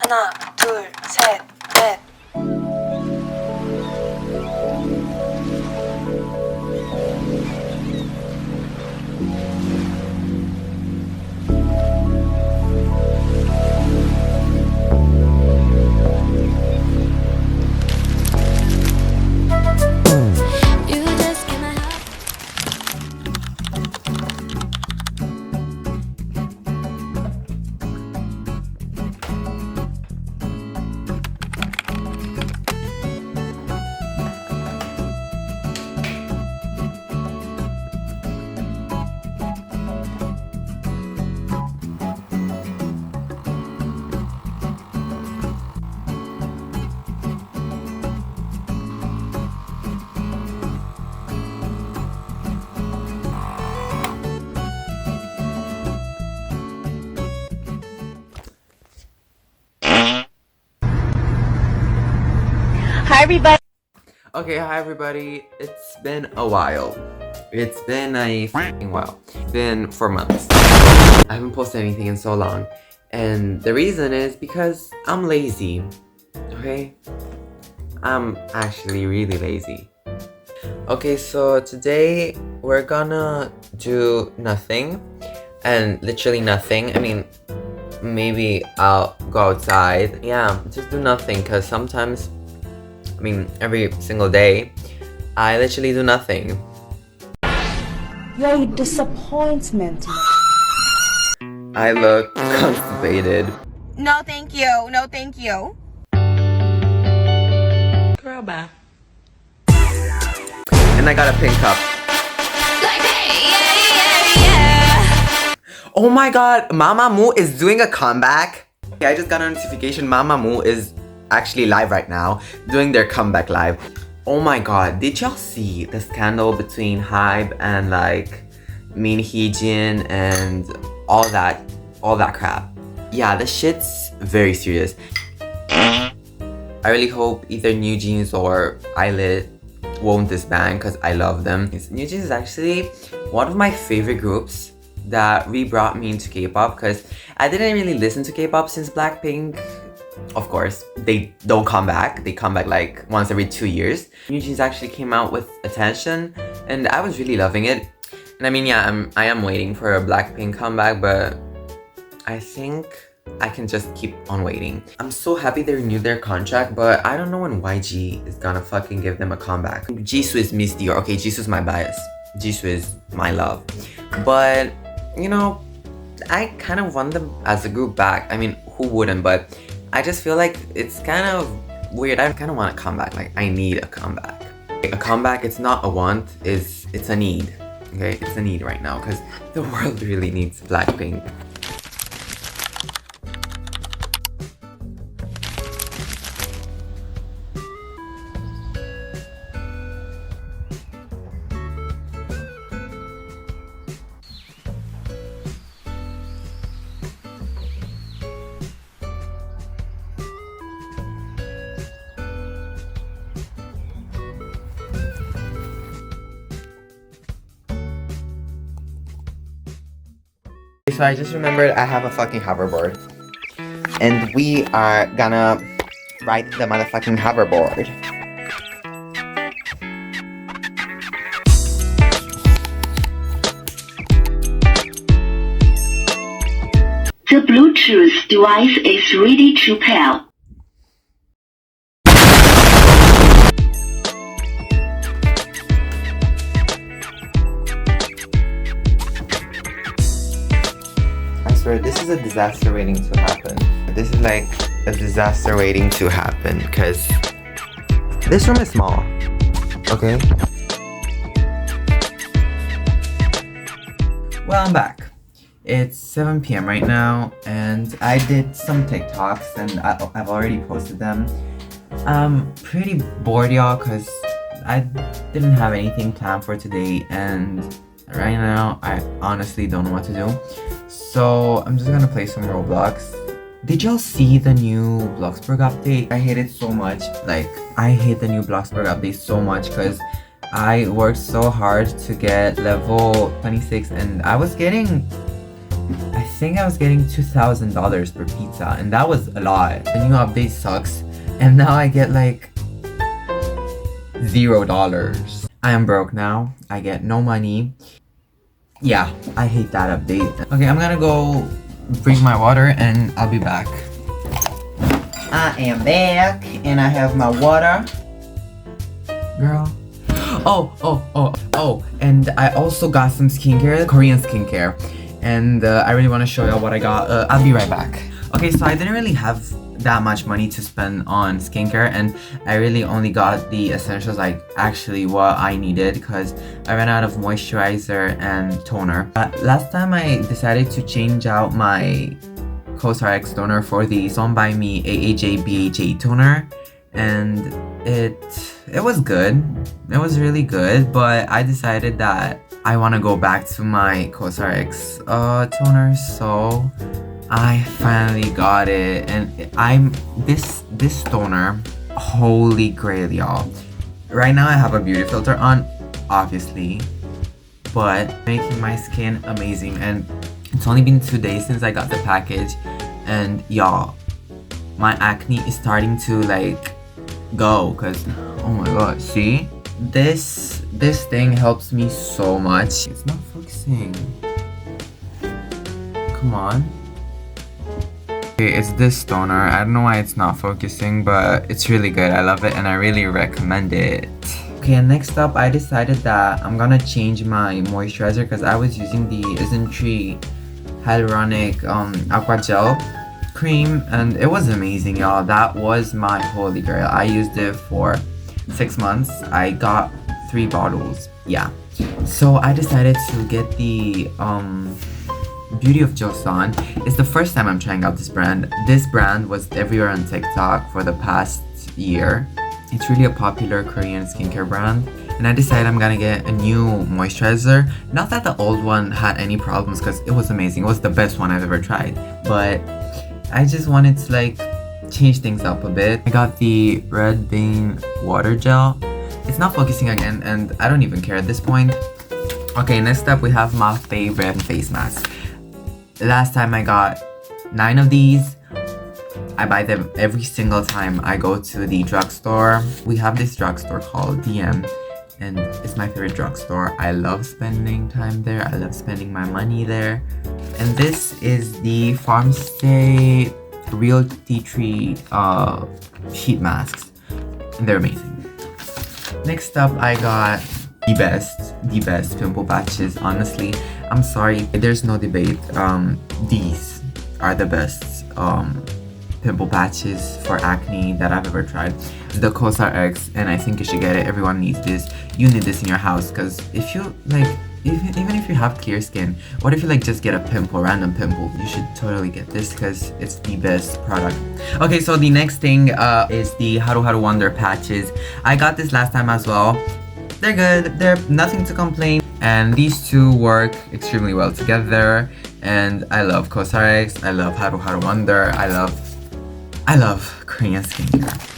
하나, 둘, 셋, 넷. Hi everybody. Okay, hi everybody. It's been a while. It's been a f***ing while. It's been 4 months. I haven't posted anything in so long. And the reason is because I'm lazy. Okay? I'm actually really lazy. Okay, so today we're gonna do nothing. And literally nothing. I mean, maybe I'll go outside. Yeah, just do nothing because sometimes, I mean, every single day, I literally do nothing. You're a disappointment. I look constipated. No thank you. No thank you. Girl, bye. And I got a pink cup. Oh my god, Mamamoo is doing a comeback. Okay, I just got a notification Mamamoo is actually live right now, doing their comeback live. Oh my god, did y'all see the scandal between Hybe and like Min Heejin and all that crap? Yeah, the shit's very serious. I really hope either New Jeans or Eyelid won't disband because I love them. New Jeans is actually one of my favorite groups that re-brought me into K-pop because I didn't really listen to K-pop since Blackpink. Of course, they don't come back. They come back like once every 2 years. New Jeans actually came out with Attention and I was really loving it. And I mean, yeah, I am waiting for a Blackpink comeback, but I think I can just keep on waiting. I'm so happy they renewed their contract, but I don't know when YG is gonna fucking give them a comeback. Jisoo is Miss Dior. Okay, Jisoo's my bias. Jisoo is my love. But, you know, I kind of want them as a group back. I mean, who wouldn't? But I just feel like it's kind of weird. I kind of want a comeback. Like, I need a comeback. A comeback, it's not a want, it's a need. Okay, it's a need right now because the world really needs Blackpink. So I just remembered I have a fucking hoverboard. And we are gonna ride the motherfucking hoverboard. The Bluetooth device is ready to pair. I swear, this is a disaster waiting to happen. This is like a disaster waiting to happen because this room is small. Okay? Well, I'm back. It's 7 p.m. right now and I did some TikToks and I've already posted them. I'm pretty bored, y'all, because I didn't have anything planned for today and right now I honestly don't know what to do. So I'm just gonna play some Roblox. Did y'all see the new Bloxburg update? I hate it so much. Like, I hate the new Bloxburg update so much because I worked so hard to get level 26 and I was getting I think I was getting $2,000 per pizza, and that was a lot. The new update sucks, and now I get like $0. I am broke now. I get no money. Yeah, I hate that update. Okay, I'm gonna go bring my water and I'll be back. I am back and I have my water. Girl. Oh, and I also got some skincare, Korean skincare. And I really want to show y'all what I got. I'll be right back. Okay, so I didn't really have that much money to spend on skincare, and I really only got the essentials, like actually what I needed, because I ran out of moisturizer and toner. Last time I decided to change out my CosRX toner for the Son by Me AAJ BHA toner, and it was good. It was really good, but I decided that I want to go back to my CosRX toner, so I finally got it. And this toner, holy grail, y'all. Right now I have a beauty filter on, obviously, but making my skin amazing. And it's only been 2 days since I got the package, and y'all, my acne is starting to like go, because oh my god, see, this thing helps me so much. It's not focusing. Come on. Okay, it's this toner. I don't know why it's not focusing, but it's really good. I love it and I really recommend it. Okay, and next up, I decided that I'm gonna change my moisturizer, because I was using the Isntree Hyaluronic Aqua Gel cream, and it was amazing, y'all. That was my holy grail. I used it for 6 months. I got 3 bottles. Yeah. So I decided to get the Beauty of Joseon. It's the first time I'm trying out this brand. This brand was everywhere on TikTok for the past year. It's really a popular Korean skincare brand. And I decided I'm gonna get a new moisturizer. Not that the old one had any problems, because it was amazing. It was the best one I've ever tried. But I just wanted to like change things up a bit. I got the Red Bean Water Gel. It's not focusing again, and I don't even care at this point. Okay, next up we have my favorite face mask. Last time I got 9 of these. I buy them every single time I go to the drugstore. We have this drugstore called DM, and it's my favorite drugstore. I love spending time there. I love spending my money there. And this is the Farmstay Real Tea Tree sheet masks, and they're amazing. Next up, I got the best pimple patches. Honestly, I'm sorry, there's no debate. These are the best pimple patches for acne that I've ever tried. The CosRX, and I think you should get it. Everyone needs this. You need this in your house, because if you like, even if you have clear skin, what if you like just get a pimple, random pimple? You should totally get this, because it's the best product. Okay, so the next thing is the Haru Haru Wonder patches. I got this last time as well. They're good. They're nothing to complain. And these two work extremely well together. And I love CosRX. I love Haru Haru Wonder. I love Korean skincare.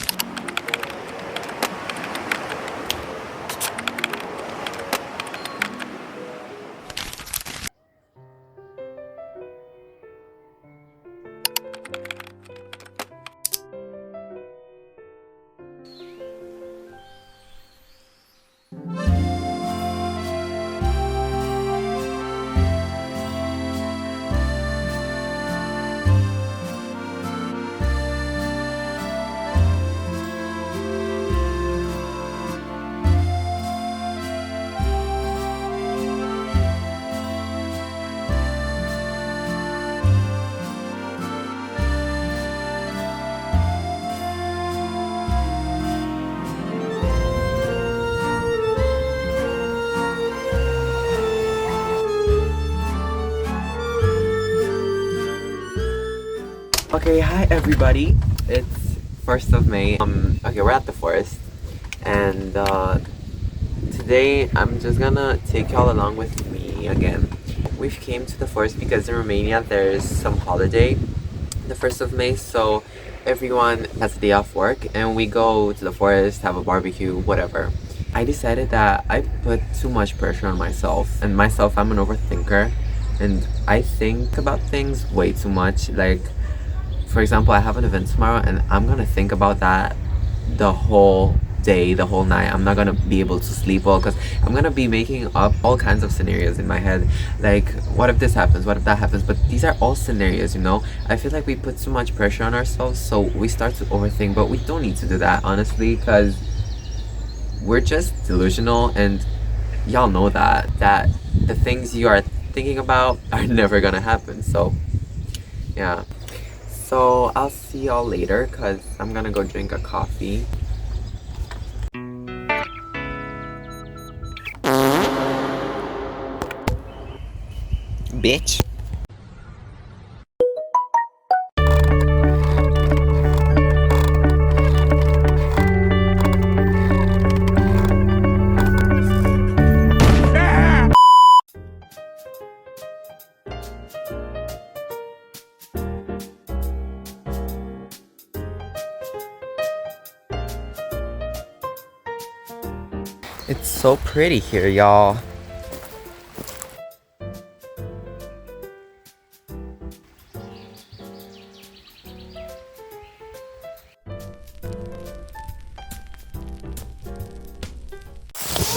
Okay, hi everybody. It's 1st of May. Okay, we're at the forest, and today I'm just gonna take y'all along with me again. We've came to the forest because in Romania there's some holiday, the 1st of May, so everyone has a day off work and we go to the forest, have a barbecue, whatever. I decided that I put too much pressure on myself, and I'm an overthinker, and I think about things way too much. Like, for example, I have an event tomorrow and I'm gonna think about that the whole day, the whole night. I'm not gonna be able to sleep well because I'm gonna be making up all kinds of scenarios in my head. Like, what if this happens? What if that happens? But these are all scenarios, you know? I feel like we put too much pressure on ourselves, so we start to overthink, but we don't need to do that, honestly, because we're just delusional, and y'all know that the things you are thinking about are never gonna happen. So yeah, so I'll see y'all later because I'm gonna go drink a coffee. Bitch. It's so pretty here, y'all.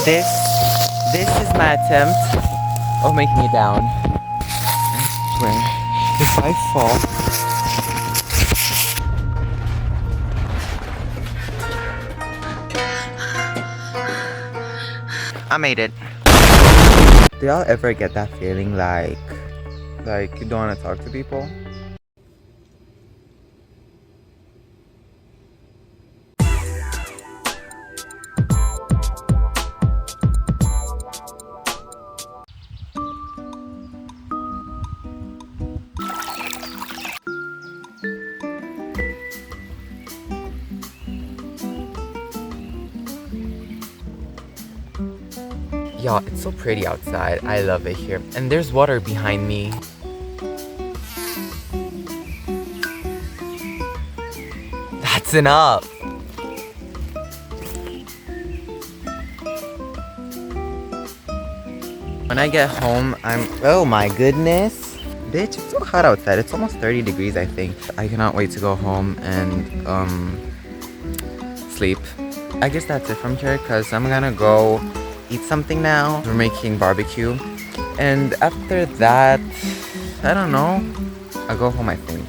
This is my attempt of making it down. I swear, if I fall. I made it. Do y'all ever get that feeling like you don't want to talk to people? Y'all, it's so pretty outside. I love it here. And there's water behind me. That's enough. When I get home, oh my goodness. Bitch, it's so hot outside. It's almost 30 degrees, I think. I cannot wait to go home and sleep. I guess that's it from here because I'm gonna go eat something now. We're making barbecue. And after that, I don't know. I'll go home, I think.